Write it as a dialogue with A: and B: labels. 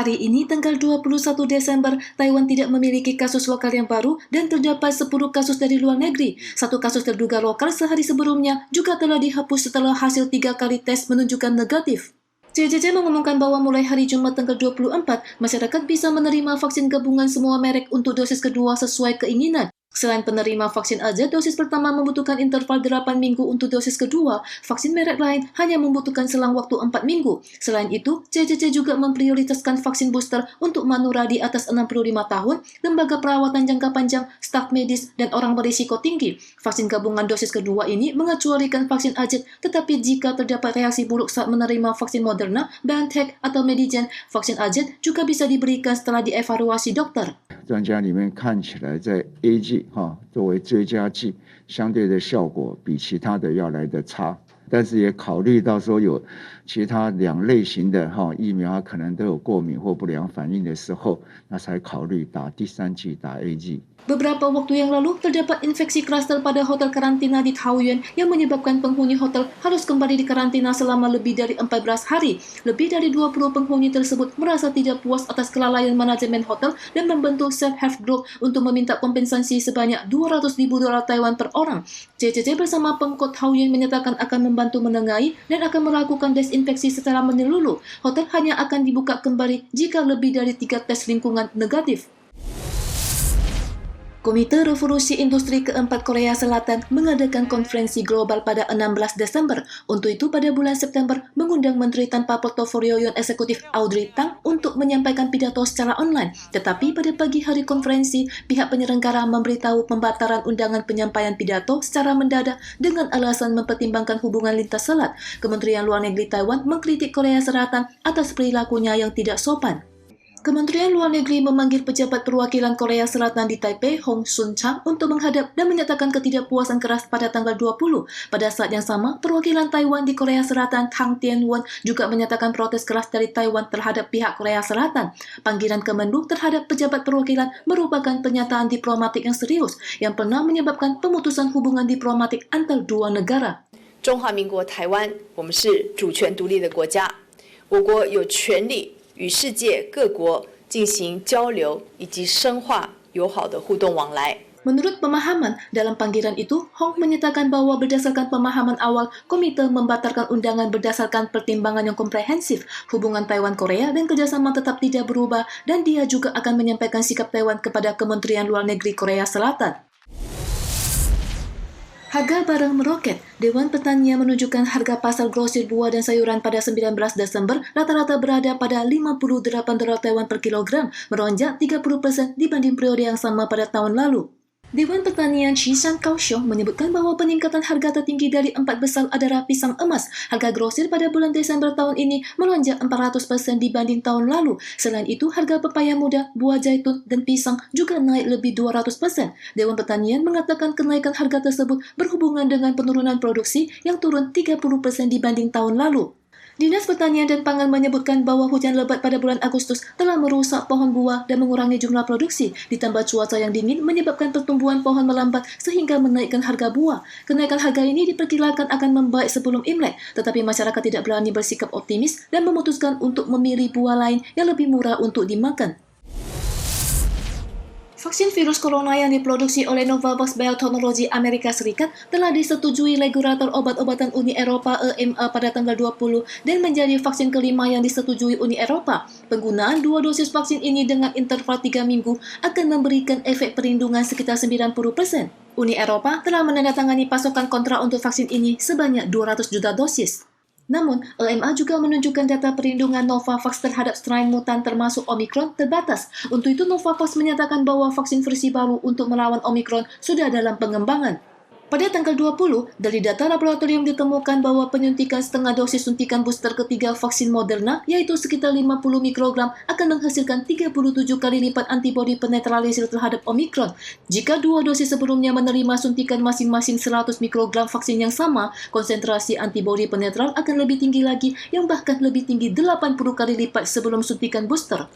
A: Hari ini, tanggal 21 Desember, Taiwan tidak memiliki kasus lokal yang baru dan terdapat 10 kasus dari luar negeri. Satu kasus terduga lokal sehari sebelumnya juga telah dihapus setelah hasil 3 kali tes menunjukkan negatif. CCC mengumumkan bahwa mulai hari Jumat tanggal 24, masyarakat bisa menerima vaksin gabungan semua merek untuk dosis kedua sesuai keinginan. Selain penerima vaksin AZ, dosis pertama membutuhkan interval 8 minggu untuk dosis kedua, vaksin merek lain hanya membutuhkan selang waktu 4 minggu. Selain itu, CCC juga memprioritaskan vaksin booster untuk manura di atas 65 tahun, lembaga perawatan jangka panjang, staf medis, dan orang berisiko tinggi. Vaksin gabungan dosis kedua ini mengecualikan vaksin AZ, tetapi jika terdapat reaksi buruk saat menerima vaksin Moderna, BioNTech, atau Medigen, vaksin AZ juga bisa diberikan setelah dievaluasi dokter.
B: 专家里面看起来，在 AZ 作为追加剂，相对的效果比其他的要来的差，但是也考虑到说有其他2类型的疫苗可能都有过敏或不良反应的时候，那才考虑打第3剂打 AZ。
A: Beberapa waktu yang lalu, terdapat infeksi klaster pada hotel karantina di Taoyuan yang menyebabkan penghuni hotel harus kembali di karantina selama lebih dari 14 hari. Lebih dari 20 penghuni tersebut merasa tidak puas atas kelalaian manajemen hotel dan membentuk self-help group untuk meminta kompensasi sebanyak $200.000 Taiwan per orang. CCC bersama Pemkot Taoyuan menyatakan akan membantu menengahi dan akan melakukan desinfeksi secara menyeluruh. Hotel hanya akan dibuka kembali jika lebih dari 3 tes lingkungan negatif. Komite Revolusi Industri Keempat Korea Selatan mengadakan konferensi global pada 16 Desember. Untuk itu, pada bulan September, mengundang Menteri Tanpa Portofolio Yon Eksekutif Audrey Tang untuk menyampaikan pidato secara online. Tetapi pada pagi hari konferensi, pihak penyelenggara memberitahu pembatalan undangan penyampaian pidato secara mendadak dengan alasan mempertimbangkan hubungan lintas selat. Kementerian Luar Negeri Taiwan mengkritik Korea Selatan atas perilakunya yang tidak sopan. Kementerian Luar Negeri memanggil pejabat perwakilan Korea Selatan di Taipei, Hong Sun Chang, untuk menghadap dan menyatakan ketidakpuasan keras pada tanggal 20. Pada saat yang sama, perwakilan Taiwan di Korea Selatan, Tang Tian-wan, juga menyatakan protes keras dari Taiwan terhadap pihak Korea Selatan. Panggilan Kemenlu terhadap pejabat perwakilan merupakan pernyataan diplomatik yang serius yang pernah menyebabkan pemutusan hubungan diplomatik antar dua negara.
C: 中华民国台湾，我们是主权独立的国家，我国有权利 与世界各国进行交流以及深化友好的互动往来。
A: Menurut pemahaman, dalam panggilan itu, Hong menyatakan bahwa berdasarkan pemahaman awal, komite membatalkan undangan berdasarkan pertimbangan yang komprehensif. Hubungan Taiwan-Korea dan kerjasama tetap tidak berubah, dan dia juga akan menyampaikan sikap Taiwan kepada Kementerian Luar Negeri Korea Selatan. Harga barang meroket. Dewan Pertanian menunjukkan harga pasar grosir buah dan sayuran pada 19 Desember rata-rata berada pada $58 Taiwan per kilogram, melonjak 30% dibanding periode yang sama pada tahun lalu. Dewan Pertanian Qishan Kaohsiung menyebutkan bahwa peningkatan harga tertinggi dari 4 besar adalah pisang emas. Harga grosir pada bulan Desember tahun ini melonjak 400% dibanding tahun lalu. Selain itu, harga pepaya muda, buah zaitun, dan pisang juga naik lebih 200%. Dewan Pertanian mengatakan kenaikan harga tersebut berhubungan dengan penurunan produksi yang turun 30% dibanding tahun lalu. Dinas Pertanian dan Pangan menyebutkan bahwa hujan lebat pada bulan Agustus telah merusak pohon buah dan mengurangi jumlah produksi, ditambah cuaca yang dingin menyebabkan pertumbuhan pohon melambat sehingga menaikkan harga buah. Kenaikan harga ini diperkirakan akan membaik sebelum Imlek, tetapi masyarakat tidak berani bersikap optimis dan memutuskan untuk memilih buah lain yang lebih murah untuk dimakan. Vaksin virus corona yang diproduksi oleh Novavax Biotechnology Amerika Serikat telah disetujui regulator obat-obatan Uni Eropa EMA pada tanggal 20 dan menjadi vaksin kelima yang disetujui Uni Eropa. Penggunaan 2 dosis vaksin ini dengan interval 3 minggu akan memberikan efek perlindungan sekitar 90%. Uni Eropa telah menandatangani pasokan kontrak untuk vaksin ini sebanyak 200 juta dosis. Namun, EMA juga menunjukkan data perlindungan Novavax terhadap strain mutan termasuk Omicron terbatas. Untuk itu, Novavax menyatakan bahwa vaksin versi baru untuk melawan Omicron sudah dalam pengembangan. Pada tanggal 20, dari data laboratorium ditemukan bahwa penyuntikan setengah dosis suntikan booster ketiga vaksin Moderna, yaitu sekitar 50 mikrogram, akan menghasilkan 37 kali lipat antibodi penetralisir terhadap Omicron. Jika 2 dosis sebelumnya menerima suntikan masing-masing 100 mikrogram vaksin yang sama, konsentrasi antibodi penetral akan lebih tinggi lagi, yang bahkan lebih tinggi 80 kali lipat sebelum suntikan booster.